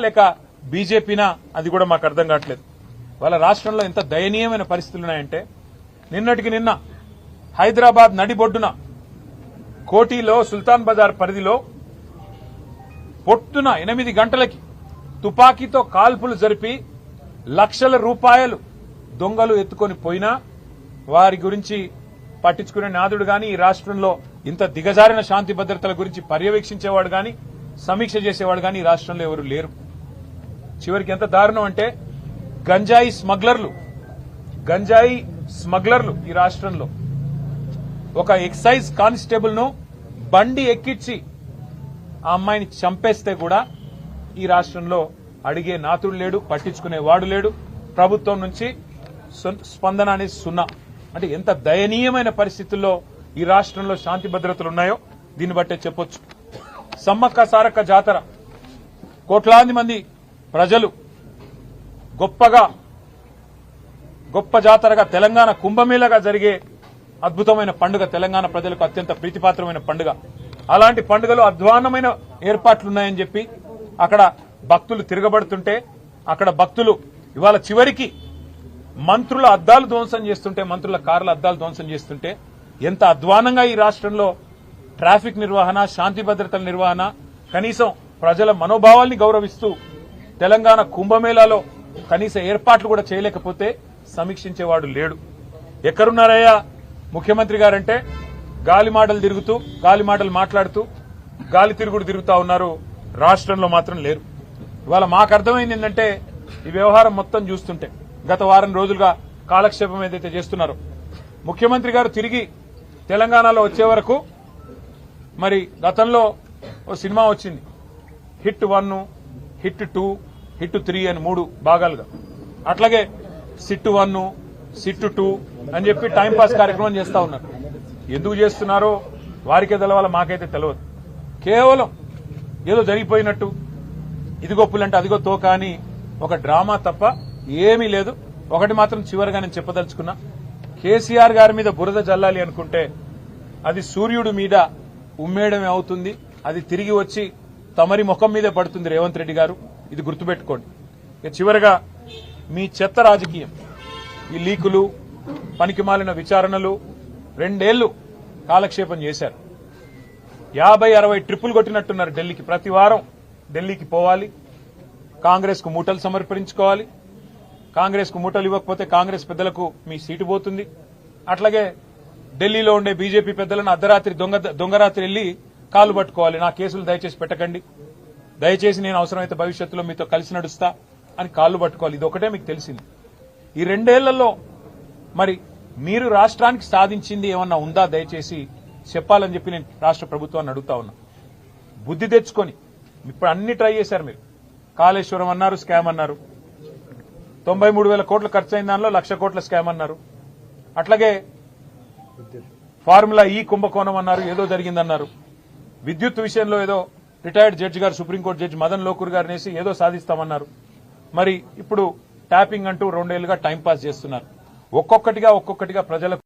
లేక బీజేపీనా అది కూడా మాకు అర్థం కావట్లేదు. వాళ్ళ రాష్ట్రంలో ఎంత దయనీయమైన పరిస్థితులు ఉన్నాయంటే నిన్నటికి నిన్న హైదరాబాద్ నడిబొడ్డున కోటిలో సుల్తాన్ బజార్ పరిధిలో పొట్టున 8 గంటలకి తుపాకీతో కాల్పులు జరిపి లక్షల రూపాయలు దొంగలు ఎత్తుకొని పోయినా వారి గురించి పట్టించుకునే నాదుడు గాని ఈ రాష్ట్రంలో ఇంత దిగజారిన శాంతి భద్రతల గురించి పర్యవేక్షించేవాడు గాని సమీక్ష చేసేవాడు గాని ఈ రాష్ట్రంలో ఎవరు లేరు. చివరికి ఎంత దారుణం అంటే గంజాయి స్మగ్లర్లు ఈ రాష్ట్రంలో ఒక ఎక్సైజ్ కానిస్టేబుల్ ను బండి ఎక్కించి ఆ అమ్మాయిని చంపేస్తే కూడా ఈ రాష్ట్రంలో అడిగే నాతుడు లేడు, పట్టించుకునేవాడు లేడు. ప్రభుత్వం నుంచి స్పందన అనేది సున్నా. అంటే ఎంత దయనీయమైన పరిస్థితుల్లో ఈ రాష్ట్రంలో శాంతి భద్రతలు ఉన్నాయో దీన్ని బట్టే చెప్పొచ్చు. సమ్మక్క సారక్క జాతర కోట్లాది మంది ప్రజలు గొప్ప జాతరగా తెలంగాణ కుంభమేళగా జరిగే అద్భుతమైన పండుగ, తెలంగాణ ప్రజలకు అత్యంత ప్రీతిపాత్రమైన పండుగ. అలాంటి పండుగలో అధ్వాన్నమైన ఏర్పాట్లున్నాయని చెప్పి అక్కడ భక్తులు తిరగబడుతుంటే అక్కడ భక్తులు ఇవాళ చివరికి మంత్రుల అద్దాలు ధ్వంసం చేస్తుంటే, మంత్రుల కార్ల అద్దాలు ధ్వంసం చేస్తుంటే ఎంత అధ్వానంగా ఈ రాష్ట్రంలో ట్రాఫిక్ నిర్వహణ, శాంతి భద్రతల నిర్వహణ, కనీసం ప్రజల మనోభావాల్ని గౌరవిస్తూ తెలంగాణ కుంభమేళాలో కనీస ఏర్పాట్లు కూడా చేయలేకపోతే సమీక్షించేవాడు లేడు. ఎక్కడున్నారయ్యా ముఖ్యమంత్రి గారంటే గాలి మాటలు మాట్లాడుతూ గాలి తిరుగుడు తిరుగుతా ఉన్నారు. రాష్ట్రంలో మాత్రం లేరు. ఇవాళ మాకు అర్థమైంది ఏంటంటే ఈ వ్యవహారం మొత్తం చూస్తుంటే గత వారం రోజులుగా కాలక్షేపం ఏదైతే చేస్తున్నారో ముఖ్యమంత్రి గారు తిరిగి తెలంగాణలో వచ్చే వరకు మరి గతంలో ఓ సినిమా వచ్చింది హిట్ 1, హిట్ 2, హిట్ 3 అని 3 భాగాలుగా. అట్లాగే సిట్ 1, సిట్ 2 అని చెప్పి టైంపాస్ కార్యక్రమం చేస్తా ఉన్నారు. ఎందుకు చేస్తున్నారో వారికే తెలవాలి, మాకైతే తెలియదు. కేవలం ఏదో జరిగిపోయినట్టు ఇదిగో పులంటే అదిగో తోక అని ఒక డ్రామా తప్ప ఏమీ లేదు. ఒకటి మాత్రం చివరిగా నేను చెప్పదలుచుకున్నా, కేసీఆర్ గారి మీద బురద జల్లాలి అనుకుంటే అది సూర్యుడి మీద ఉమ్మేయడమే అవుతుంది. అది తిరిగి వచ్చి తమరి ముఖం మీదే పడుతుంది రేవంత్ రెడ్డి గారు. ఇది గుర్తుపెట్టుకోండి. చివరిగా మీ చెత్త రాజకీయం, ఈ లీకులు, పనికిమాలిన విచారణలు 2 ఏళ్లు కాలక్షేపం చేశారు. 50-60 ట్రిప్పులు కొట్టినట్టున్నారు ఢిల్లీకి. ప్రతి వారం ఢిల్లీకి పోవాలి, కాంగ్రెస్ కు మూటలు సమర్పించుకోవాలి. కాంగ్రెస్ కు మూటలు ఇవ్వకపోతే కాంగ్రెస్ పెద్దలకు మీ సీటు పోతుంది. అట్లాగే ఢిల్లీలో ఉండే బీజేపీ పెద్దలను అర్ధరాత్రి దొంగరాత్రి వెళ్లి కాలు పట్టుకోవాలి. నా కేసులు దయచేసి పెట్టకండి, దయచేసి నేను అవసరమైతే భవిష్యత్తులో మీతో కలిసి నడుస్తా అని కాళ్లు పట్టుకోవాలి. ఇది ఒకటే మీకు తెలిసింది. ఈ 2 ఏళ్లలో మరి మీరు రాష్ట్రానికి సాధించింది ఏమన్నా ఉందా దయచేసి చెప్పాలని చెప్పి నేను రాష్ట్ర ప్రభుత్వాన్ని అడుగుతా ఉన్నా. బుద్ధి తెచ్చుకొని ఇప్పుడు అన్ని ట్రై చేశారు మీరు. కాళేశ్వరం అన్నారు, స్కామ్ అన్నారు. 93,000 కోట్లు ఖర్చు అయిన దానిలో 1,00,000 కోట్ల స్కామ్ అన్నారు. అట్లాగే ఫార్ములా ఈ కుంభకోణం అన్నారు, ఏదో జరిగిందన్నారు. విద్యుత్ విషయంలో ఏదో రిటైర్డ్ జడ్జి గారు, సుప్రీంకోర్టు జడ్జి మదన్ లోకూర్ గారు నేసి ఏదో సాధిస్తామన్నారు. మరి ఇప్పుడు ట్యాపింగ్ అంటూ 2 ఏళ్లుగా టైంపాస్ చేస్తున్నారు. ఒక్కొక్కటిగా ప్రజలకు